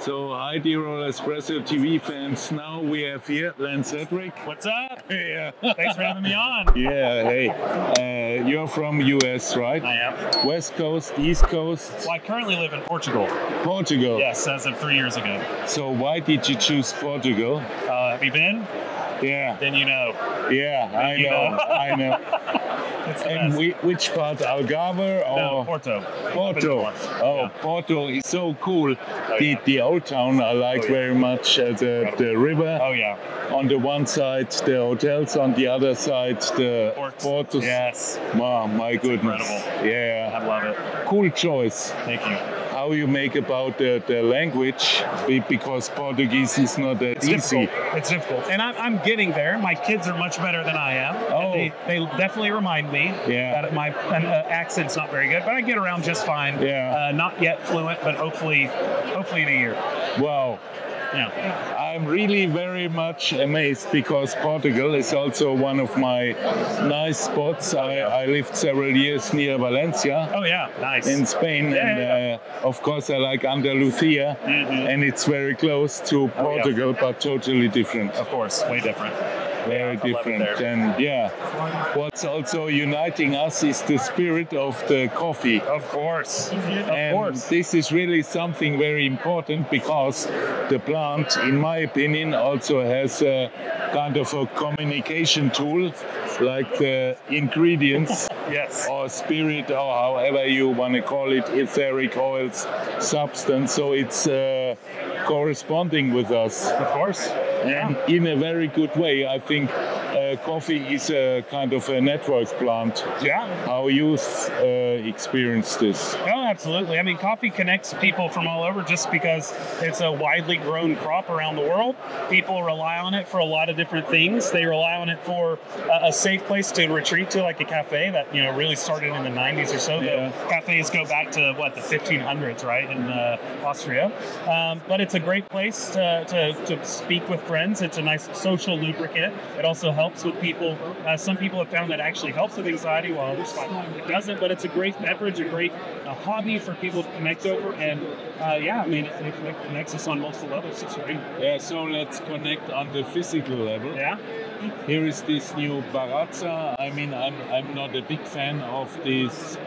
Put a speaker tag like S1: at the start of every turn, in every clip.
S1: So, hi, dear All Espresso TV fans. Now we have here Lance Cedric.
S2: What's up?
S1: Yeah.
S2: Thanks for having me on.
S1: Yeah, hey. You're from US, right?
S2: I am.
S1: West Coast, East Coast?
S2: Well, I currently live in Portugal.
S1: Portugal?
S2: Yes, as of 3 years ago.
S1: So why did you choose Portugal?
S2: Have you been?
S1: Yeah.
S2: Then you know.
S1: Yeah, I know.
S2: It's the
S1: And
S2: best.
S1: which part, Algarve or?
S2: No, Porto.
S1: Porto. Oh,
S2: Yeah.
S1: Porto is so cool.
S2: yeah.
S1: The old town I like very much. The river.
S2: Oh, yeah.
S1: On the one side, the hotels. On the other side, the portos.
S2: Yes.
S1: Wow, my goodness.
S2: Incredible.
S1: Yeah.
S2: I love it.
S1: Cool choice.
S2: Thank you.
S1: How you make about the language, because Portuguese is not that
S2: It's
S1: easy.
S2: difficult. It's difficult. And I'm getting there. My kids are much better than I am.
S1: Oh.
S2: And they definitely remind me
S1: Yeah.
S2: that my accent's not very good, but I get around just fine.
S1: Yeah.
S2: Not yet fluent, but hopefully in a year.
S1: Wow.
S2: Yeah.
S1: I'm really very much amazed because Portugal is also one of my nice spots. I lived several years near Valencia
S2: Oh, yeah. Nice.
S1: in Spain, and of course I like Andalusia, and it's very close to Portugal, but totally different.
S2: Of course. Way different.
S1: Very
S2: I love it
S1: different.
S2: there.
S1: And yeah, what's also uniting us is the spirit of the coffee.
S2: Of course.
S1: And this is really something very important because the plant, in my opinion, also has a kind of a communication tool, like the ingredients
S2: Yes.
S1: or spirit or however you want to call it, etheric oils, substance. So it's corresponding with us.
S2: Of course.
S1: And in a very good way. I think coffee is a kind of a network plant.
S2: Yeah.
S1: How you experience this?
S2: Oh, absolutely. I mean, coffee connects people from all over just because it's a widely grown crop around the world. People rely on it for a lot of different things. They rely on it for a safe place to retreat to, like a cafe that, really started in the 90s or so.
S1: Yeah.
S2: The cafes go back to, the 1500s, right, in Austria. But it's a great place to speak with friends. It's a nice social lubricant. It also helps with people. Some people have found that it actually helps with anxiety, while others find it doesn't. But it's a great beverage, a great hobby for people to connect over. And it connects us on multiple levels. It's great.
S1: Yeah, so let's connect on the physical level.
S2: Yeah.
S1: Here is this new Baratza. I mean, I'm not a big fan of this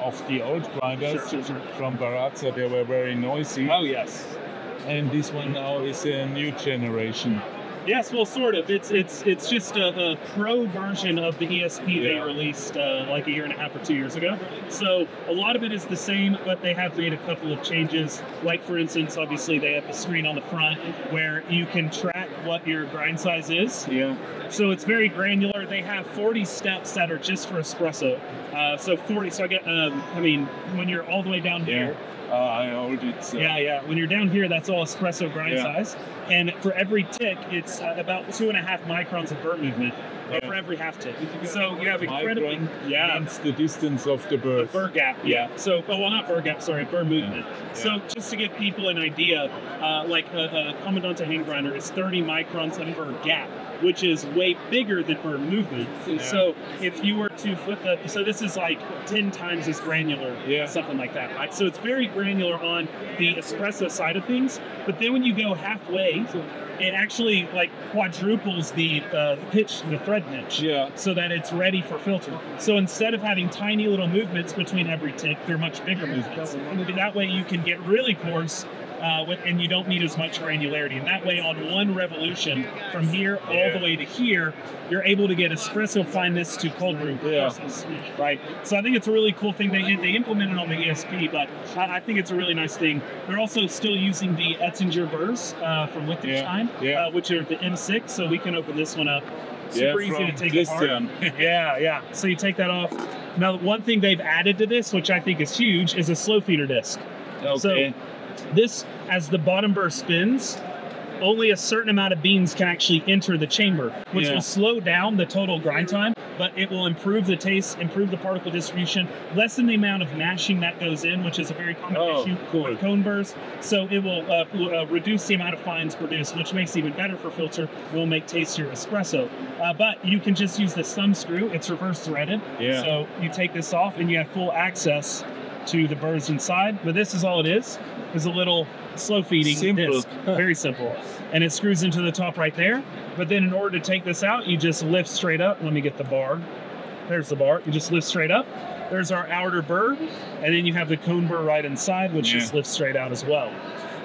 S1: of the old grinders
S2: Sure.
S1: from Baratza. They were very noisy.
S2: Oh, yes.
S1: And this one now is a new generation.
S2: Yes, well, sort of. It's just a pro version of the ESP they released like a year and a half or 2 years ago. So a lot of it is the same, but they have made a couple of changes. Like, for instance, obviously they have the screen on the front where you can track what your grind size is.
S1: Yeah.
S2: So it's very granular. They have 40 steps that are just for espresso. So 40. So I get. When you're all the way down here.
S1: I hold it. So.
S2: Yeah. When you're down here, that's all espresso grind size. And for every tick, it's about 2.5 microns of burr movement for every half tick. So you have incredibly...
S1: Means the distance of the burr.
S2: The burr gap, So, not burr gap, sorry, burr movement.
S1: Yeah.
S2: So just to give people an idea, like a Comandante hand grinder is 30 microns of burr gap, which is way bigger than burr movement.
S1: Yeah.
S2: So if you were to put so this is like 10 times as granular, something like that, right? So it's very granular on the espresso side of things, but then when you go halfway, it actually like quadruples the pitch, the thread pitch, so that it's ready for filter. So instead of having tiny little movements between every tick, they're much bigger movements. That way you can get really coarse, and you don't need as much granularity. And that way, on one revolution, from here all the way to here, you're able to get espresso fineness to cold brew process, right? So I think it's a really cool thing. They implemented on the ESP, but I think it's a really nice thing. They're also still using the Etzinger burrs from Liechtenstein, which are the M6, so we can open this one up. Super easy to take apart. Yeah. So you take that off. Now, one thing they've added to this, which I think is huge, is a slow feeder disc.
S1: Okay.
S2: So this, as the bottom burr spins, only a certain amount of beans can actually enter the chamber, which will slow down the total grind time, but it will improve the taste, improve the particle distribution, lessen the amount of mashing that goes in, which is a very common issue with cone burrs. So it will reduce the amount of fines produced, which makes it even better for filter. It will make tastier espresso. But you can just use the thumb screw. It's reverse threaded. So you take this off and you have full access to the burrs inside. But this is all it is a little slow feeding disc. Very simple. And it screws into the top right there. But then in order to take this out, you just lift straight up. Let me get the bar. There's the bar. You just lift straight up. There's our outer burr. And then you have the cone burr right inside, which just lifts straight out as well.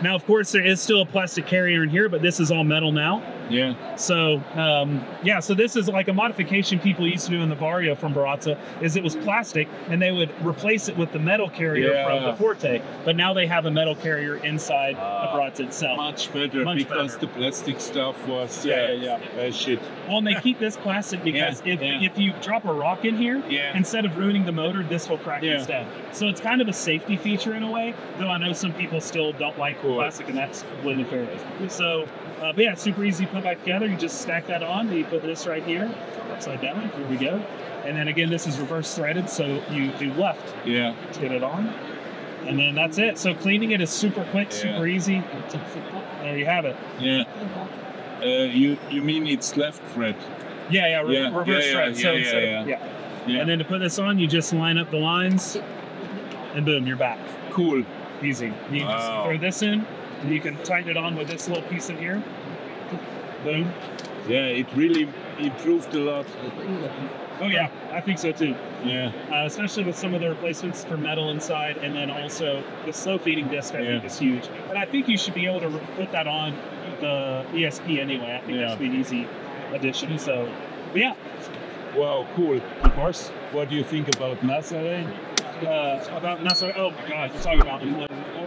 S2: Now, of course, there is still a plastic carrier in here, but this is all metal now.
S1: Yeah.
S2: So, so this is like a modification people used to do in the Vario from Baratza, is it was plastic, and they would replace it with the metal carrier from the Forte. But now they have a metal carrier inside the Baratza itself.
S1: Much better, because the plastic stuff was shit.
S2: Well, and they keep this plastic because if you drop a rock in here, instead of ruining the motor, this will crack instead. So it's kind of a safety feature in a way, though I know some people still don't like plastic, and that's completely fair. So, but yeah, it's super easy to put back together. You just stack that on, you put this right here, upside down, here we go. And then again, this is reverse threaded, so you do left to get it on. And then that's it. So cleaning it is super quick, super easy. There you have it.
S1: Yeah. You mean it's left thread?
S2: Reverse thread. So And then to put this on, you just line up the lines, and boom, you're back.
S1: Cool.
S2: Easy. You just throw this in, and you can tighten it on with this little piece in here. Boom.
S1: Yeah, it really improved a lot.
S2: Oh yeah, I think so too.
S1: Yeah.
S2: Especially with some of the replacements for metal inside, and then also the slow feeding disc I think is huge. And I think you should be able to put that on the ESP anyway. I think that should be an easy addition. So, but yeah.
S1: Wow, cool.
S2: Of course.
S1: What do you think about Nazaré?
S2: About Nazaré? Oh my God, you're talking about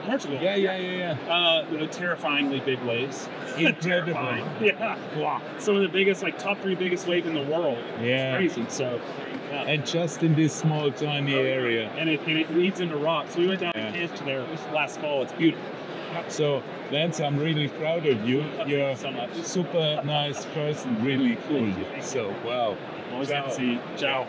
S2: Portugal.
S1: Yeah.
S2: Terrifyingly big waves.
S1: Incredible.
S2: Wow. Some of the biggest, like top 3 biggest wave in the world.
S1: Yeah.
S2: It's crazy. So. Yeah.
S1: And just in this small, tiny area.
S2: And it leads into rocks. We went down and camped there last fall. It's beautiful.
S1: So, Lance, I'm really proud of you. You're
S2: so much.
S1: Super nice person, really cool. So, wow.
S2: Always good to see you. Ciao.